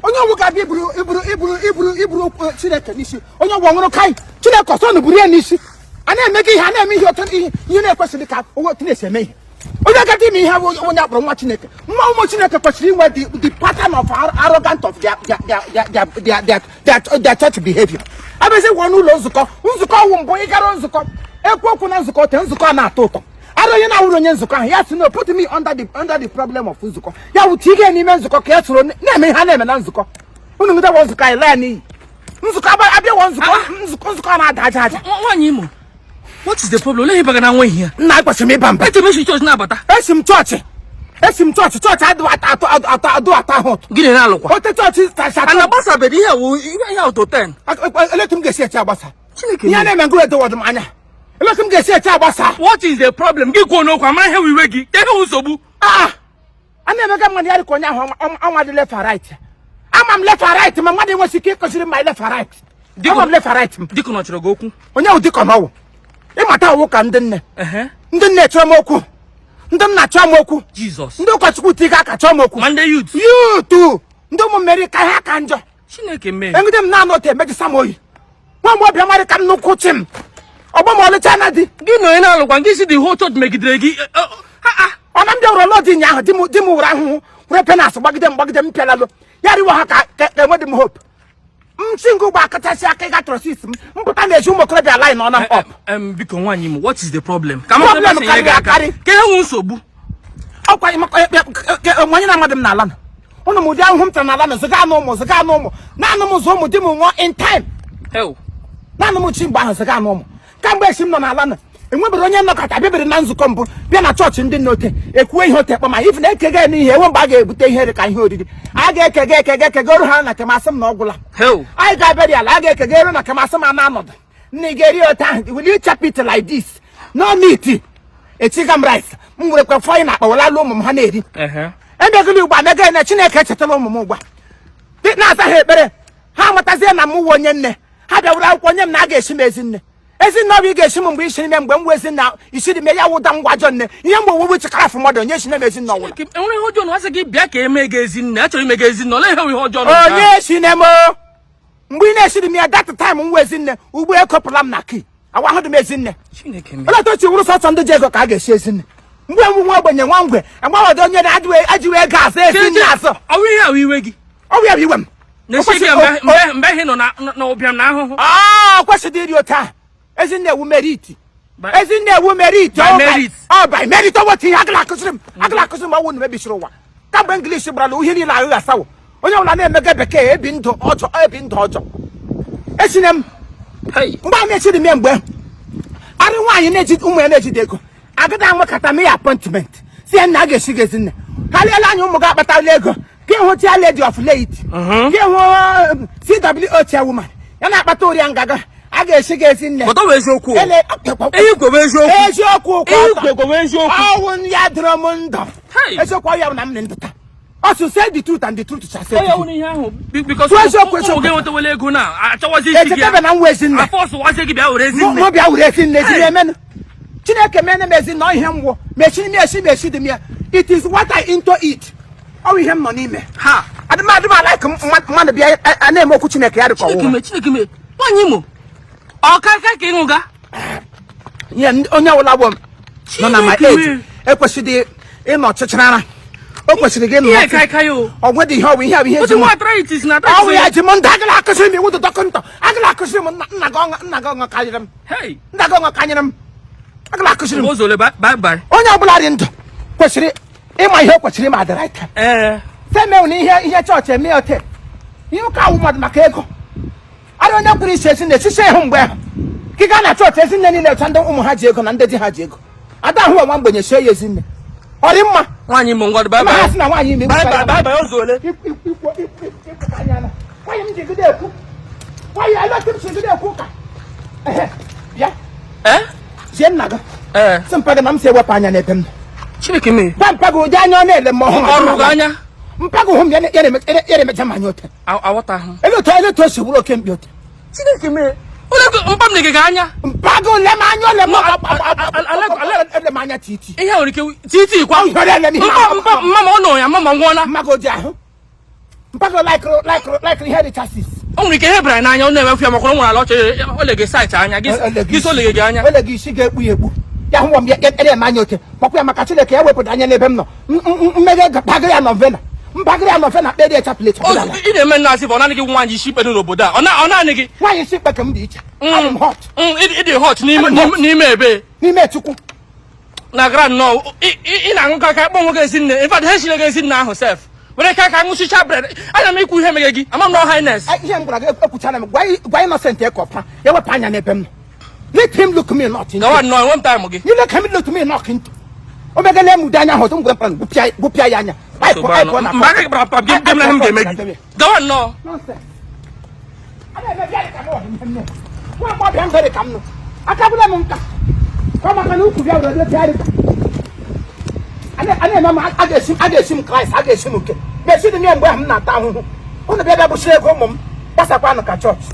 onye ga iburu Chineke n'isi onye nwụrụ kai Chineke ọsọ na buru ya n'isi a na-eme gị ihe a na-eme ihe otu ihe na-ekwesịrị ka otu na-esi eme ihe onye agadi ime ihe onye akpọrọ nwa Chineke nwa ụmụ Chineke kwesịrị inwe the pattern of arrogant of their church behavior abịazi gwa n'ụlọ nzukọ ọwụ mbụ ịgara nzukọ ekwu okwu na nzukọ te nzukọ na-atọ ụtọ ara onye na-awụrụ onye nzukọ ahụ ya sị no put me under the problem of nzukọ ya wụta ige n'ime nzukọ ka ya soro na-eme ihe a na-eme na nzukọ unu ngide wọ nzukọ anyị laa n'iyi nzukọ abịawo nzukọ na-ada aja aja Nwanyi Imo, what is the problem? Let me back and wait here. Nna kwesịrị m ịba mba. Church na-abata. Esi m chọọchị adụ ata ahụ. Gịnị na-alụkwa? Ote chọọchị tasha. Ana gbasa bedi ihe auto 10. Eletu m ga-esi eche agbasa. Chineke. Ihe na-eme ngụ edo wadum anya. Eletu m ga-esi eche agbasa. What is the problem? Gị kwuo n'okwu amara ihe wiwe gị. Kedu nsogbu? A na-emega mmadụ ya dị ka onye ahụ ọnwa dị left and right. Ama m left and right ma mmadụ enwesị ike ịkọsiri my left and right. Ama m left and right m. Dịka nọchọrọ gị okwu. Onye ahụ dịka n'ọwụ. Ịmata ọwụ ka ndị nne. Ndị nne chọrọ m okwu. Ndị nna chọọ m okwu. Jesus. Ndị ụkọchukwu tiga aka chọọ m okwu. Mande youth. Youth. Ndị ụmụ mmeri ka ha ka njọ. Chineke mee. Engide m na-anọ otu emejisa m oyi. Nwa m ọbịa marị ka m n'ụkwụ chi m. Ọgbọ m ọlịcha na di. Gị nọ onye na-alụkwa nke si the whole church megidere gị. Ọ na ndị ụrọ lọdị nya ahụ di m wụrụ ahụhụ were penas gbagide m pịalalụ. Ya riwa ha ka enwe dị m hope. Single back kachasị aka ịga trosis m mpụta na-eji ụmụ okorobịa line on up. Biko Nwanyi Imo, what is the problem? Problem karịrị. Ke enwe nsogbu? Ọkwa onye na-amadị m n'ala na ụnụ m ụdị ahụhụ m tara n'ala na ziga anụ ụmụ naanị m ụzọ ụmụ di m nwụọ in time. Naanị m chi mgbe ahụ ziga anụ ụmụ kamgbe esi m nọ n'ala na enwebere onye nnọkọta bịabere na nzukọ mbụ bịa na chọọchị ndị nnote ekwuwe ihe ote kpama ife na-ekega n'ihe enwe mgbe a ga-ebute ihe ka ihe oriri a ga-ekega oru ha na kemasị m na ọgwụla anyị ga-abịarị ala a ga-ekega eru na kemasị m a na-anọdụ nna ị ga-eri ote ahụ will you chop it like this no meat echiga m rice m were kwe fọyị na akpa welalụ ụmụ m ha na-eri emegili ugbu a mega na Chineke echetala ụmụ m ugbu a na-aza ha ekpere ha amatazie na m wụ onye nne ha bịawuru akwụkwọ nye m na a ga-esi m ezi nne Ezinne obi ga-esi m mgbe isi ime mgbe m wezi na isi dị me ya wụda ngwajọ nne ihe mgbe owuwe chikara afọ mmadụ onye si na-eme ezinne ọwụla enwere ihe ọjọọ na asị gị bịa ka eme gị ezinne achọrọ ime gị ezinne ole ihe ihe ọjọọ onye si na-eme mgbe ị na-esiri m ya data time m wezi nne ugbu ekopụla m na ki awa ahụ dị m ezinne ole tochi wụrụ sọsọ ndị ji ego ka a ga-esi ezinne mgbe m nwa ogbenye nwa ngwe agbaghọdo onye na-ajịwe ego azụ ezinne azụ ọwụ ihe ahụ iwe gị ọwụ ya bụ iwe m mgbe ihe nọ na ụbịam na ahụhụ kwesịrị iri otu ahụ Ezinne ewu merit. Ezinne ewu merit. By merit what he agla kusrim ọwụ na mebisiri ụwa. Kamgbe English brala uhie niile ahụ asawo. Onye ọbụla na-emega bekee ebi ndụ ọjọọ. Esine m. Mgbe a na-echiri m mgbe arị nwaanyị na-eji ụmụ ya na-ejide ego. Agada nwekata m ya appointment. Si nna a ga-esi gị ezinne. Ha leela anya ụmụ gị akpatala ego. Gị hụ tia lady of late. Gị hụ CWO chairwoman. Ya na-akpata ori ngaga. A ga-esi gị ezinne. Ọtọ wee eziokwu. Ehikwe bụ eziokwu. Eziokwu ka ehikwe bụ eziokwu. Ọwụ ya dịrọ m ndụ. Eziokwu ya bụ na m ndụta. Also say the truth and the truth shall set you free. Ihe ahụ because ụmụ gị nwetawala ego na achọwazi isi gị. Echekebe na nwa ezinne. Afọsụ wazi gị bịa were ezinne. Mụ bịa were ezinne ezi na-emenụ. Chineke mene m ezinne ọ ihe ngwụ. Mechiri m esi dị m ya. It is what I into it. Ọ ihe m nọ n'ime. Ha. Adịma like mmadụ bịa na-eme okwu Chineke ya dị ka ọwụwa. Chineke me. Nwanyi Imo. Ọka ka ịṅụga. Ya onye ọbụla bụ nọ na my age ekwesịrị ịnọ ọchịchịrara. O kwesịrị gị nọ ọgwụ dị ihe ọwụ ihe eji m ọwụ ya ji m ndị agala akụsịrị m iwu dị dọkịnta agala akụsịrị m nna gị ọṅụ kanyere m nna gị ọṅụ kanyere m agala akụsịrị m onye ọbụla dị ndụ kwesịrị ịma ihe o kwesịrị ma dịrị aka semewu na ihe chọọchị eme ote ihe ụka awụ mmadụ maka ego arị onye kwuru isi esi na-esisi ịhụ mgbe ahụ ka gaa na chọọchị ezinne niile ụcha ndị ụmụ ha ji ego na ndị di ha ji ego ada ahụ nwa mgbenye sie ya ezinne ọ dị mma Nwanyi Imo ngwado bye bye sị na nwaanyị ime ozole nwaanyị m jigide ekwu nwaanyị alọtị m sigide ekwu ka bịa zie nna gị sị mpa gị na m si ewepụ anya n'ebe m Chineke mee gwa mpa gị ụdị anya ọ na-ele m ọrụ gị anya mpa gị hụ m ya na-emeja m anya ote awọta ahụ eletu o si bụrụ oke mkpi ote Chineke mee mpa m na-ege anya mpa gị ole m anya ole m anya titi ihe nwere ike titi kwa mma ọ nọ ya mama nwụọla mma gị oji ahụ mpago like here chassis. Only ke hebra na anya na efu amakoro nwara lo che ole ge site anya gi so le ge anya. Ole gi shi ga ekpu. Ya hu m ya ma anya oke. Makwa maka Chineke ya wepụ anya n'ebe m nọ. Mmege bagri ya novena. Mbagri ya novena kpe dey chaplet. O I dey men na si for na gi nwanyi shi pe no obodo a. Ona ani gi. Nwanyi shi pe kam dị iche. I'm hot. I dey hot n'ime ebe. N'ime Chukwu. Na grand no. I na nka ka kpọ nwoke esi nne. In fact, he shi le ge esi nna ahụ self. Where ka ngusicha bread. Ana me ku ihe megegi. Amam no highness. Ihe m gwara gị ekwucha na m gwa innocent ekopa. Ya wepụ anya n'ebe m nọ. Let him look me not in. No one no one time again. You let him look me not in. Omega le mu danya ho tum gwan gupia ya anya. Na. Mbage brapa game na him game megegi. Go on no. Nonsense. Ada me bia ka mo him no. Wa mo bia ngere kam no. Akabula mu nka. Kwa maka na uku bia wo le bia ri. Ane mama agesim Christ agesim ke. Me si de me mbo am na ta ho. Ono bia bia bo sire ko mom. Pasa kwa no ka church.